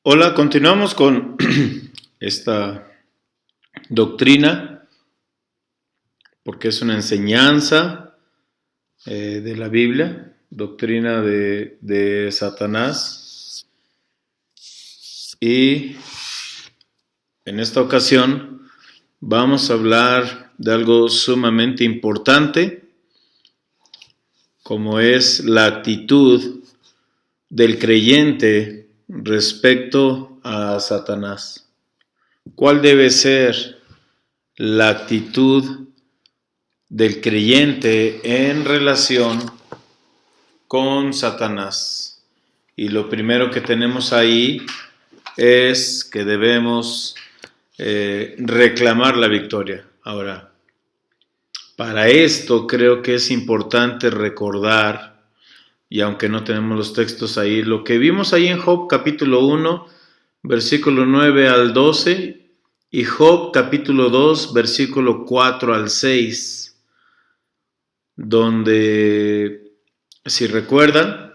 Hola, continuamos con esta doctrina, porque es una enseñanza de la Biblia, doctrina de Satanás. Y en esta ocasión vamos a hablar de algo sumamente importante, como es la actitud del creyente respecto a Satanás. ¿Cuál debe ser la actitud del creyente en relación con Satanás? Y lo primero que tenemos ahí es que debemos reclamar la victoria. Ahora, para esto creo que es importante recordar, y aunque no tenemos los textos ahí, lo que vimos ahí en Job capítulo 1, versículo 9 al 12, y Job capítulo 2, versículo 4 al 6, donde, si recuerdan,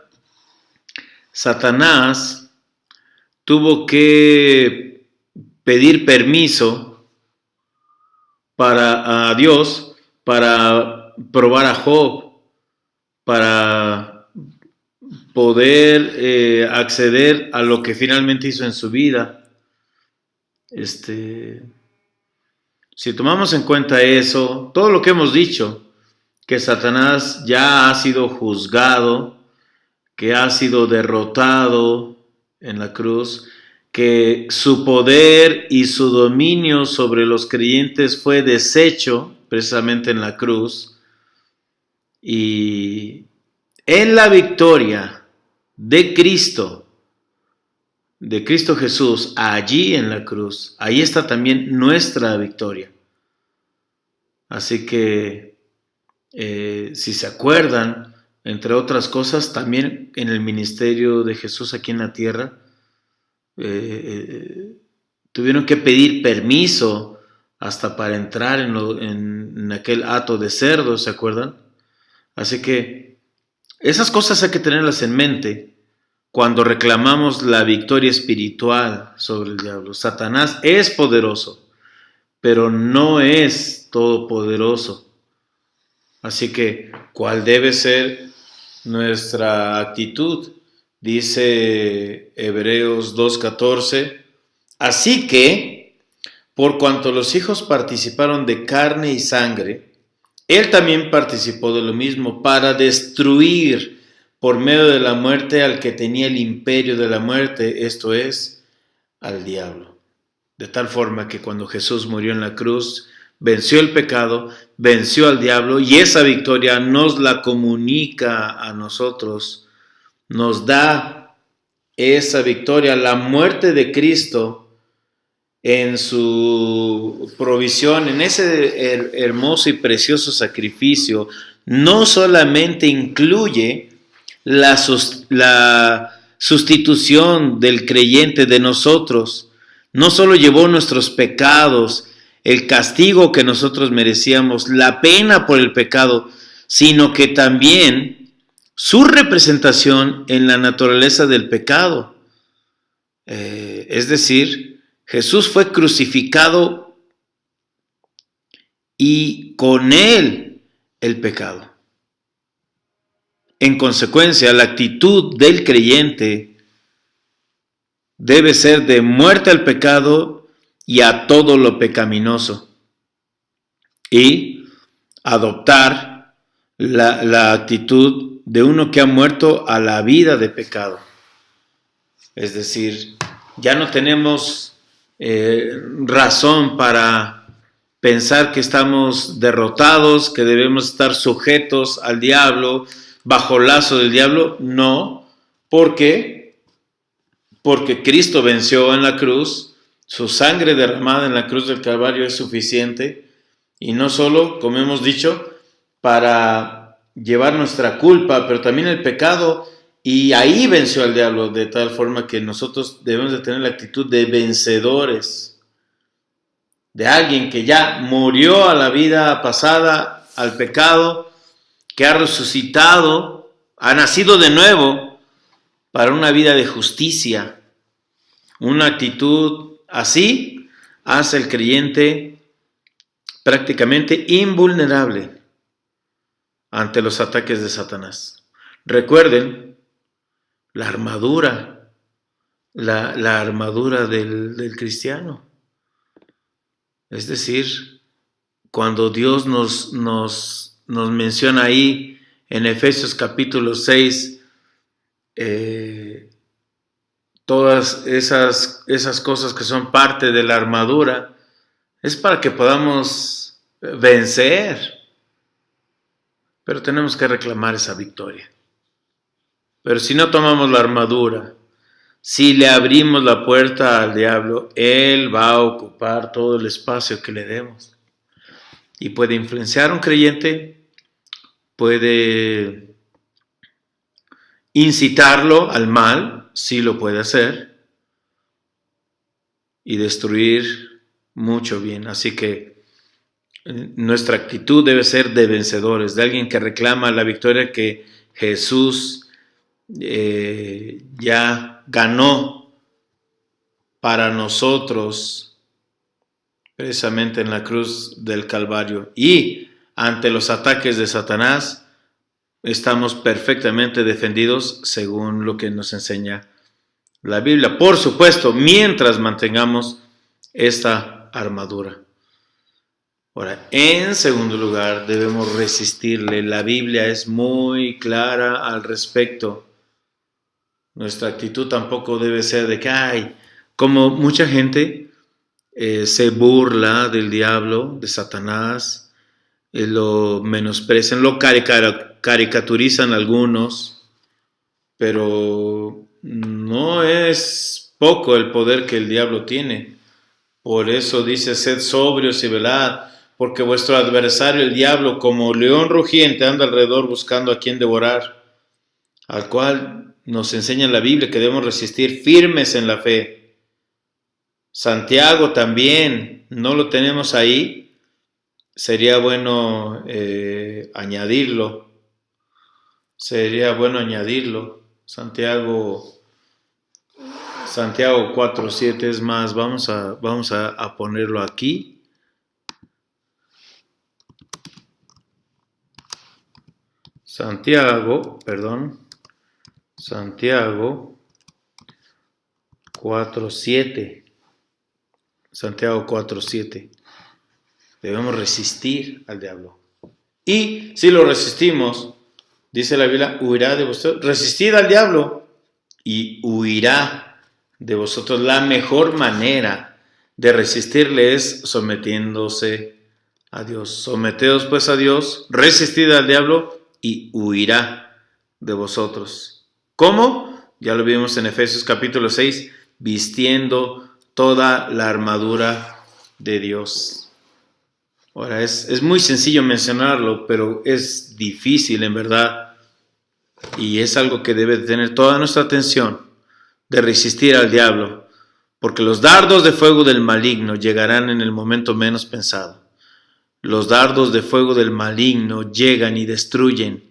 Satanás tuvo que pedir permiso a Dios para probar a Job, para poder acceder a lo que finalmente hizo en su vida. Si tomamos en cuenta eso, todo lo que hemos dicho, que Satanás ya ha sido juzgado, que ha sido derrotado en la cruz, que su poder y su dominio sobre los creyentes fue deshecho precisamente en la cruz, y en la victoria de Cristo Jesús, allí en la cruz, ahí está también nuestra victoria. Así que, si se acuerdan, entre otras cosas, también en el ministerio de Jesús aquí en la tierra, tuvieron que pedir permiso hasta para entrar en aquel hato de cerdo, ¿se acuerdan? Así que esas cosas hay que tenerlas en mente cuando reclamamos la victoria espiritual sobre el diablo. Satanás es poderoso, pero no es todopoderoso. Así que, ¿cuál debe ser nuestra actitud? Dice Hebreos 2:14, así que, por cuanto los hijos participaron de carne y sangre, él también participó de lo mismo para destruir por medio de la muerte al que tenía el imperio de la muerte, esto es, al diablo. De tal forma que cuando Jesús murió en la cruz, venció el pecado, venció al diablo, y esa victoria nos la comunica a nosotros, nos da esa victoria, la muerte de Cristo en su provisión, en ese hermoso y precioso sacrificio, no solamente incluye la sustitución del creyente de nosotros, no solo llevó nuestros pecados, el castigo que nosotros merecíamos, la pena por el pecado, sino que también su representación en la naturaleza del pecado. Es decir, Jesús fue crucificado y con él el pecado. En consecuencia, la actitud del creyente debe ser de muerte al pecado y a todo lo pecaminoso, y adoptar la actitud de uno que ha muerto a la vida de pecado. Es decir, ya no tenemos razón para pensar que estamos derrotados, que debemos estar sujetos al diablo, bajo lazo del diablo. No, ¿por qué? Porque Cristo venció en la cruz, su sangre derramada en la cruz del Calvario es suficiente, y no solo, como hemos dicho, para llevar nuestra culpa, pero también el pecado, y ahí venció al diablo, de tal forma que nosotros debemos de tener la actitud de vencedores, de alguien que ya murió a la vida pasada, al pecado, que ha resucitado, ha nacido de nuevo para una vida de justicia, Una actitud así hace al creyente prácticamente invulnerable ante los ataques de Satanás. Recuerden la armadura, la armadura del cristiano. Es decir, cuando Dios nos menciona ahí en Efesios capítulo 6, todas esas cosas que son parte de la armadura, es para que podamos vencer. Pero tenemos que reclamar esa victoria. Pero si no tomamos la armadura, si le abrimos la puerta al diablo, él va a ocupar todo el espacio que le demos. Y puede influenciar a un creyente, puede incitarlo al mal, sí lo puede hacer, y destruir mucho bien. Así que nuestra actitud debe ser de vencedores, de alguien que reclama la victoria que Jesús ya ganó para nosotros precisamente en la cruz del Calvario. Y ante los ataques de Satanás estamos perfectamente defendidos según lo que nos enseña la Biblia. Por supuesto, mientras mantengamos esta armadura. Ahora, en segundo lugar, debemos resistirle. La Biblia es muy clara al respecto. Nuestra actitud tampoco debe ser de que, como mucha gente se burla del diablo, de Satanás, lo menosprecian, lo caricaturizan algunos, pero no es poco el poder que el diablo tiene. Por eso dice, sed sobrios y velad, porque vuestro adversario el diablo como león rugiente anda alrededor buscando a quien devorar, al cual nos enseña la Biblia que debemos resistir firmes en la fe. Santiago también, no lo tenemos ahí, sería bueno añadirlo. Santiago 4:7 es más, vamos a ponerlo aquí. Santiago 4:7. Santiago 4:7. Debemos resistir al diablo. Y si lo resistimos, dice la Biblia, huirá de vosotros. Resistid al diablo y huirá de vosotros. La mejor manera de resistirle es sometiéndose a Dios. Someteos pues a Dios, resistid al diablo y huirá de vosotros. ¿Cómo? Ya lo vimos en Efesios capítulo 6, vistiendo toda la armadura de Dios. Ahora, es muy sencillo mencionarlo, pero es difícil en verdad, y es algo que debe tener toda nuestra atención, de resistir al diablo, porque los dardos de fuego del maligno llegarán en el momento menos pensado. Los dardos de fuego del maligno llegan y destruyen.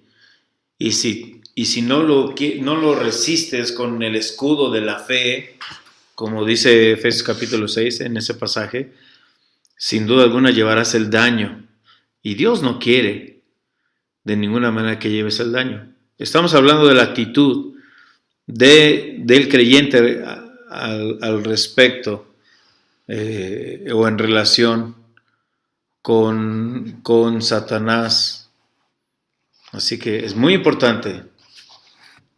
Y si no lo resistes con el escudo de la fe, como dice Efesios capítulo 6 en ese pasaje, sin duda alguna llevarás el daño. Y Dios no quiere de ninguna manera que lleves el daño. Estamos hablando de la actitud del creyente al respecto o en relación con Satanás. Así que es muy importante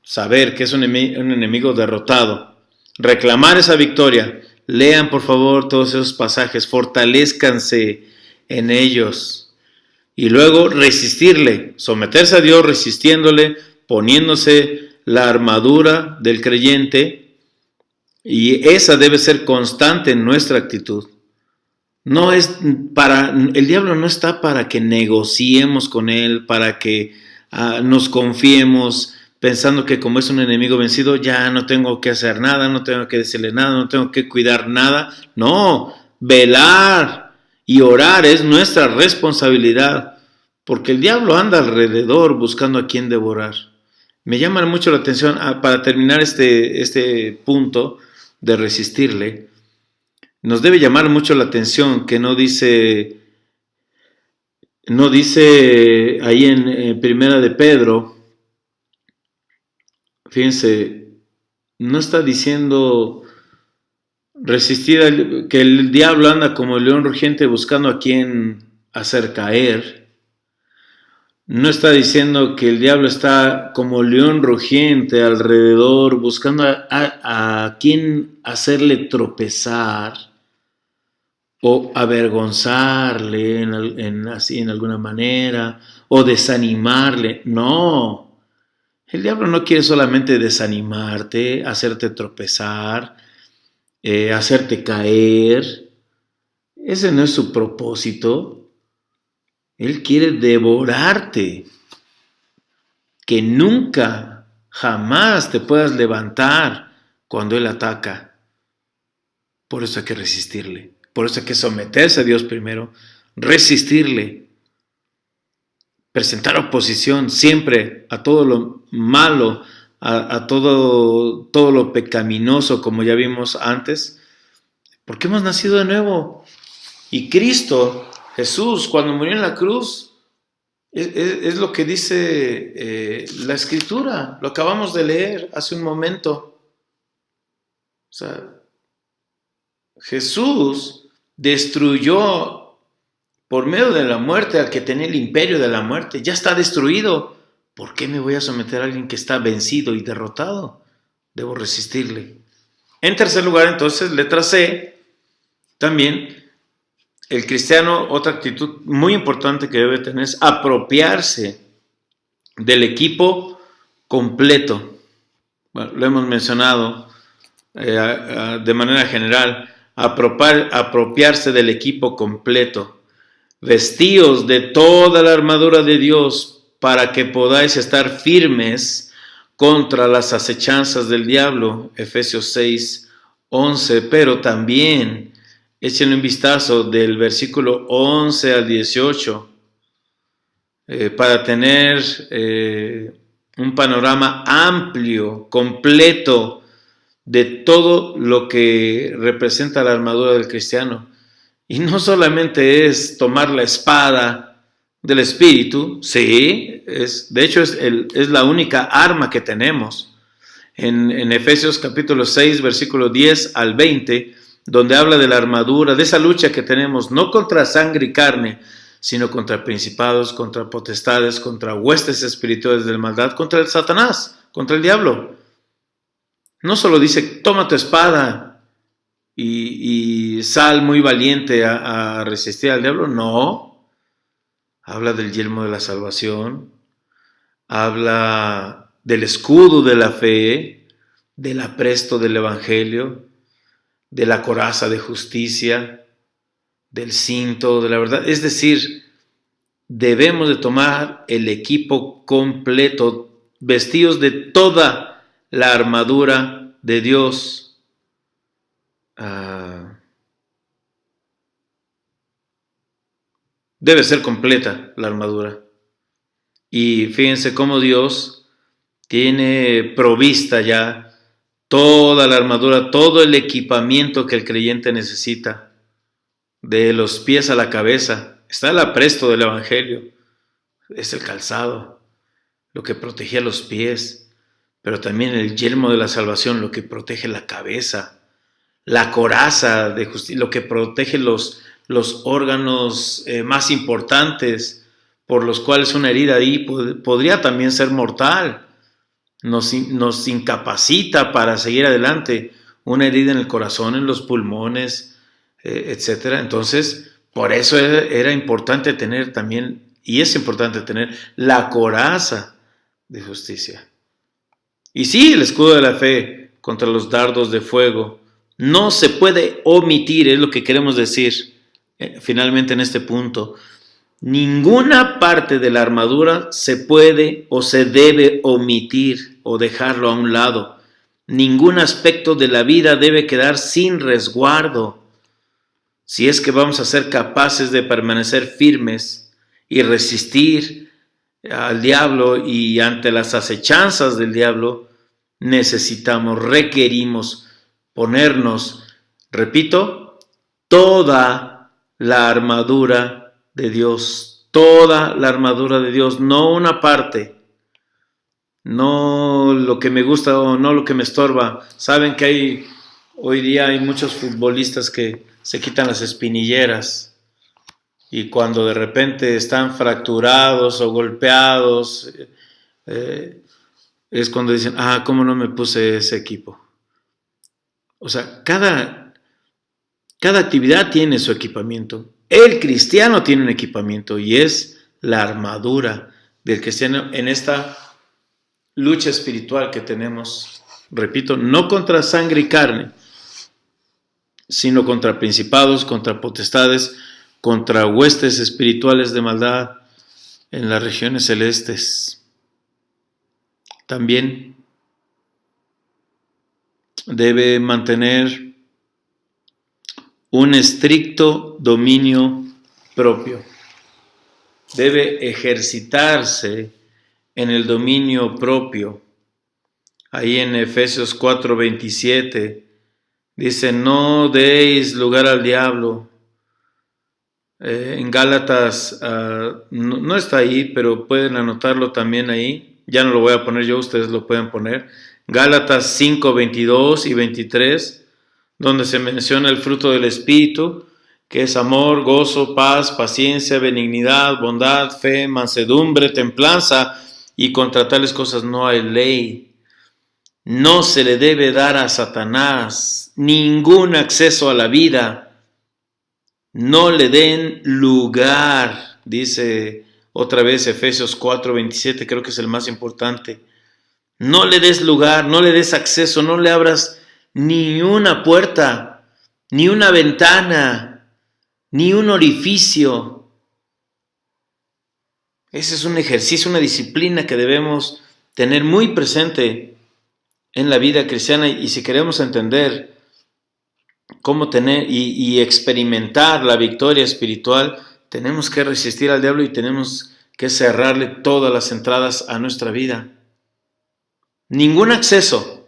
saber que es un enemigo derrotado, reclamar esa victoria. Lean por favor todos esos pasajes, fortalezcanse en ellos y luego resistirle, someterse a Dios resistiéndole, poniéndose la armadura del creyente, y esa debe ser constante en nuestra actitud. El diablo no está para que negociemos con él, para que nos confiemos pensando que como es un enemigo vencido ya no tengo que hacer nada, no tengo que decirle nada, no tengo que cuidar nada. No, velar y orar es nuestra responsabilidad, porque el diablo anda alrededor buscando a quien devorar. Me llama mucho la atención, para terminar este punto, de resistirle, nos debe llamar mucho la atención que no dice ahí en Primera de Pedro, fíjense, no está diciendo resistir, que el diablo anda como el león rugiente buscando a quien hacer caer. No está diciendo que el diablo está como león rugiente alrededor buscando a quien hacerle tropezar o avergonzarle así en alguna manera o desanimarle. No, el diablo no quiere solamente desanimarte, hacerte tropezar, hacerte caer. Ese no es su propósito. Él quiere devorarte, que nunca, jamás te puedas levantar cuando Él ataca. Por eso hay que resistirle, por eso hay que someterse a Dios primero, resistirle, presentar oposición siempre a todo lo malo, a todo lo pecaminoso, como ya vimos antes, porque hemos nacido de nuevo. Y Cristo, Jesús, cuando murió en la cruz, es lo que dice la Escritura, lo acabamos de leer hace un momento. O sea, Jesús destruyó por medio de la muerte al que tenía el imperio de la muerte. Ya está destruido. ¿Por qué me voy a someter a alguien que está vencido y derrotado? Debo resistirle. En tercer lugar, entonces, letra C, también el cristiano, otra actitud muy importante que debe tener es apropiarse del equipo completo. Bueno, lo hemos mencionado de manera general, apropiarse del equipo completo. Vestíos de toda la armadura de Dios para que podáis estar firmes contra las acechanzas del diablo. Efesios 6:11, pero también échenle un vistazo del versículo 11 al 18 para tener un panorama amplio, completo de todo lo que representa la armadura del cristiano. Y no solamente es tomar la espada del Espíritu, sí, de hecho es la única arma que tenemos. En Efesios capítulo 6, versículo 10 al 20, donde habla de la armadura, de esa lucha que tenemos, no contra sangre y carne, sino contra principados, contra potestades, contra huestes espirituales de maldad, contra el Satanás, contra el diablo. No solo dice, toma tu espada y sal muy valiente a resistir al diablo, no. Habla del yelmo de la salvación, habla del escudo de la fe, del apresto del evangelio, de la coraza de justicia, del cinto de la verdad. Es decir, debemos de tomar el equipo completo, vestidos de toda la armadura de Dios. Debe ser completa la armadura. Y fíjense cómo Dios tiene provista ya toda la armadura, todo el equipamiento que el creyente necesita, de los pies a la cabeza. Está el apresto del evangelio, es el calzado, lo que protegía los pies, pero también el yelmo de la salvación, lo que protege la cabeza, la coraza de justicia, lo que protege los órganos más importantes, por los cuales una herida ahí podría también ser mortal. Nos incapacita para seguir adelante. Una herida en el corazón, en los pulmones, etc. Entonces, por eso era importante tener también, y es importante tener, la coraza de justicia. Y sí, el escudo de la fe contra los dardos de fuego. No se puede omitir, es lo que queremos decir finalmente en este punto. Ninguna parte de la armadura se puede o se debe omitir o dejarlo a un lado. Ningún aspecto de la vida debe quedar sin resguardo. Si es que vamos a ser capaces de permanecer firmes y resistir al diablo y ante las acechanzas del diablo, requerimos ponernos, repito, toda la armadura de Dios, toda la armadura de Dios, no una parte, no lo que me gusta o no lo que me estorba. Saben que hoy día hay muchos futbolistas que se quitan las espinilleras y cuando de repente están fracturados o golpeados, es cuando dicen, ¿cómo no me puse ese equipo? O sea, cada actividad tiene su equipamiento. El cristiano tiene un equipamiento y es la armadura del cristiano en esta lucha espiritual que tenemos, repito, no contra sangre y carne, sino contra principados, contra potestades, contra huestes espirituales de maldad en las regiones celestes. También debe mantener un estricto dominio propio. Debe ejercitarse en el dominio propio. Ahí en Efesios 4:27 dice, no deis lugar al diablo. En Gálatas, no está ahí, pero pueden anotarlo también ahí. Ya no lo voy a poner yo, ustedes lo pueden poner. Gálatas 5:22 y 23, donde se menciona el fruto del Espíritu, que es amor, gozo, paz, paciencia, benignidad, bondad, fe, mansedumbre, templanza, y contra tales cosas no hay ley. No se le debe dar a Satanás ningún acceso a la vida. No le den lugar, dice otra vez Efesios 4:27, creo que es el más importante. No le des lugar, no le des acceso, no le abras ni una puerta, ni una ventana, ni un orificio. Ese es un ejercicio, una disciplina que debemos tener muy presente en la vida cristiana, y si queremos entender cómo tener y experimentar la victoria espiritual, tenemos que resistir al diablo y tenemos que cerrarle todas las entradas a nuestra vida. Ningún acceso.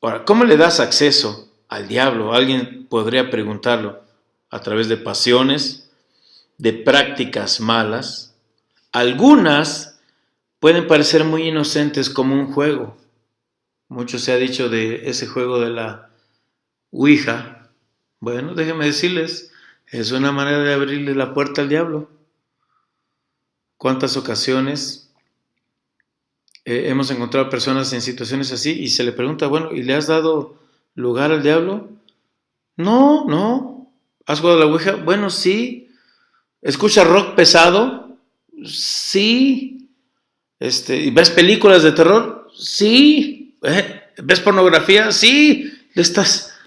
Ahora, ¿cómo le das acceso al diablo? Alguien podría preguntarlo. A través de pasiones, de prácticas malas. Algunas pueden parecer muy inocentes, como un juego. Mucho se ha dicho de ese juego de la Ouija. Bueno, déjenme decirles, es una manera de abrirle la puerta al diablo. ¿Cuántas ocasiones hemos encontrado personas en situaciones así y se le pregunta, bueno, ¿y le has dado lugar al diablo? No. ¿Has jugado a la Ouija? Bueno, sí. ¿Escuchas rock pesado? Sí. ¿Ves películas de terror? Sí. ¿Ves pornografía? Sí.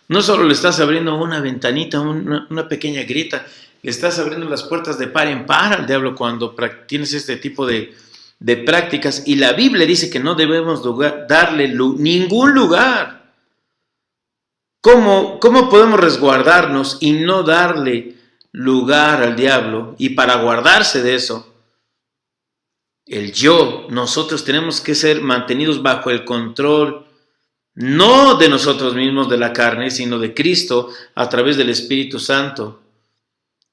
No solo le estás abriendo una ventanita, una pequeña grieta, le estás abriendo las puertas de par en par al diablo cuando tienes este tipo de prácticas. Y la Biblia dice que no debemos darle ningún lugar. ¿Cómo podemos resguardarnos y no darle lugar al diablo? Y para guardarse de eso, nosotros tenemos que ser mantenidos bajo el control, no de nosotros mismos, de la carne, sino de Cristo a través del Espíritu Santo.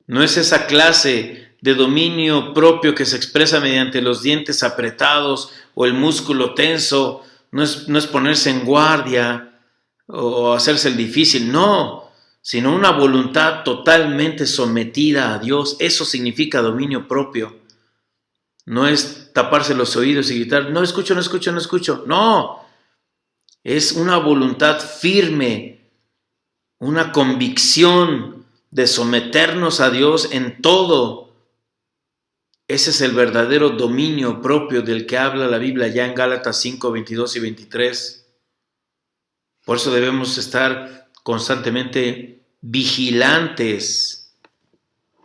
No es esa clase de dominio propio que se expresa mediante los dientes apretados o el músculo tenso. No es ponerse en guardia o hacerse el difícil, no, sino una voluntad totalmente sometida a Dios. Eso significa dominio propio. No es taparse los oídos y gritar, no escucho. No, es una voluntad firme, una convicción de someternos a Dios en todo. Ese es el verdadero dominio propio del que habla la Biblia ya en Gálatas 5:22 y 23. Por eso debemos estar constantemente vigilantes,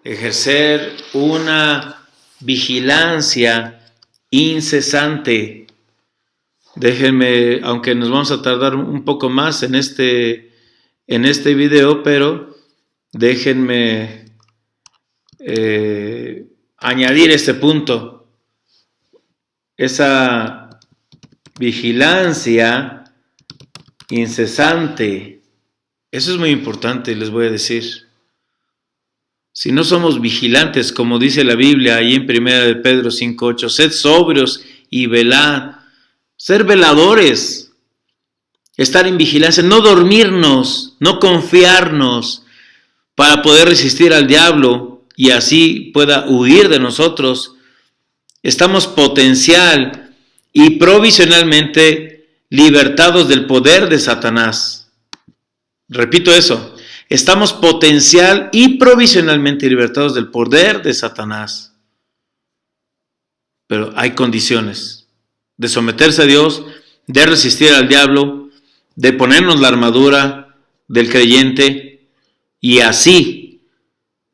ejercer una vigilancia incesante. Déjenme, aunque nos vamos a tardar un poco más en este video, pero déjenme añadir este punto. Esa vigilancia incesante. Eso es muy importante, les voy a decir. Si no somos vigilantes, como dice la Biblia ahí en 1 de Pedro 5:8, sed sobrios y velad. Ser veladores, estar en vigilancia, no dormirnos, no confiarnos para poder resistir al diablo y así pueda huir de nosotros. Estamos potencial y provisionalmente libertados del poder de Satanás. Repito eso. Estamos potencial y provisionalmente libertados del poder de Satanás. Pero hay condiciones de someterse a Dios, de resistir al diablo, de ponernos la armadura del creyente y así.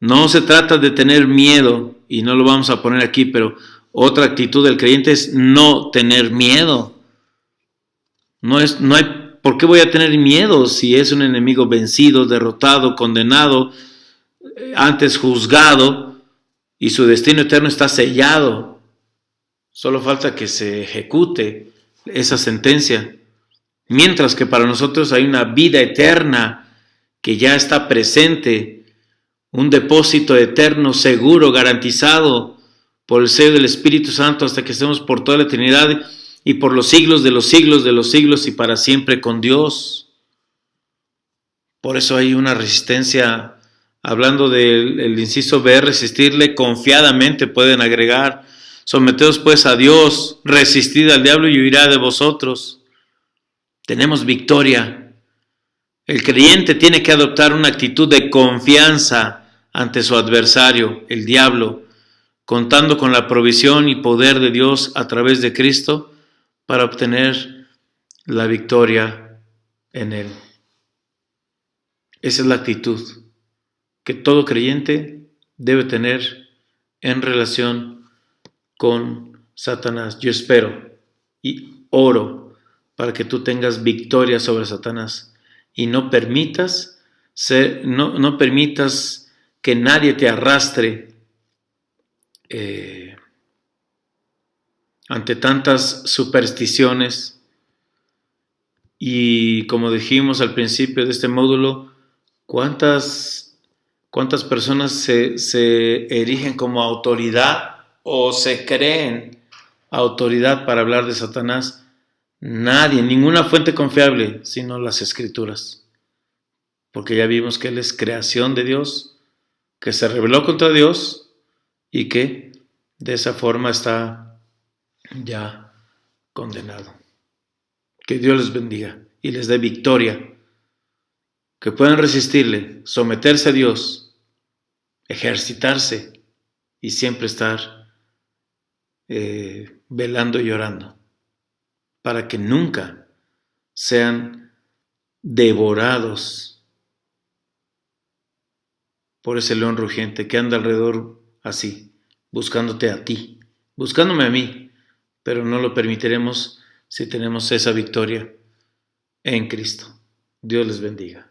No se trata de tener miedo, y no lo vamos a poner aquí, pero otra actitud del creyente es no tener miedo. No hay ¿por qué voy a tener miedo si es un enemigo vencido, derrotado, condenado, antes juzgado y su destino eterno está sellado? Solo falta que se ejecute esa sentencia. Mientras que para nosotros hay una vida eterna que ya está presente, un depósito eterno, seguro, garantizado por el sello del Espíritu Santo hasta que estemos por toda la eternidad y por los siglos de los siglos de los siglos y para siempre con Dios. Por eso hay una resistencia, hablando del inciso B, resistirle confiadamente, pueden agregar, someteos pues a Dios, resistid al diablo y huirá de vosotros. Tenemos victoria. El creyente tiene que adoptar una actitud de confianza ante su adversario, el diablo, contando con la provisión y poder de Dios a través de Cristo para obtener la victoria en Él. Esa es la actitud que todo creyente debe tener en relación con Satanás. Yo espero y oro para que tú tengas victoria sobre Satanás y no permitas que nadie te arrastre ante tantas supersticiones y, como dijimos al principio de este módulo, ¿cuántas personas se erigen como autoridad o se creen autoridad para hablar de Satanás? Nadie, ninguna fuente confiable, sino las Escrituras. Porque ya vimos que Él es creación de Dios, que se rebeló contra Dios y que de esa forma está ya condenado. Que Dios les bendiga y les dé victoria. Que puedan resistirle, someterse a Dios, ejercitarse y siempre estar velando y orando para que nunca sean devorados por ese león rugiente que anda alrededor así, buscándote a ti, buscándome a mí, pero no lo permitiremos si tenemos esa victoria en Cristo. Dios les bendiga.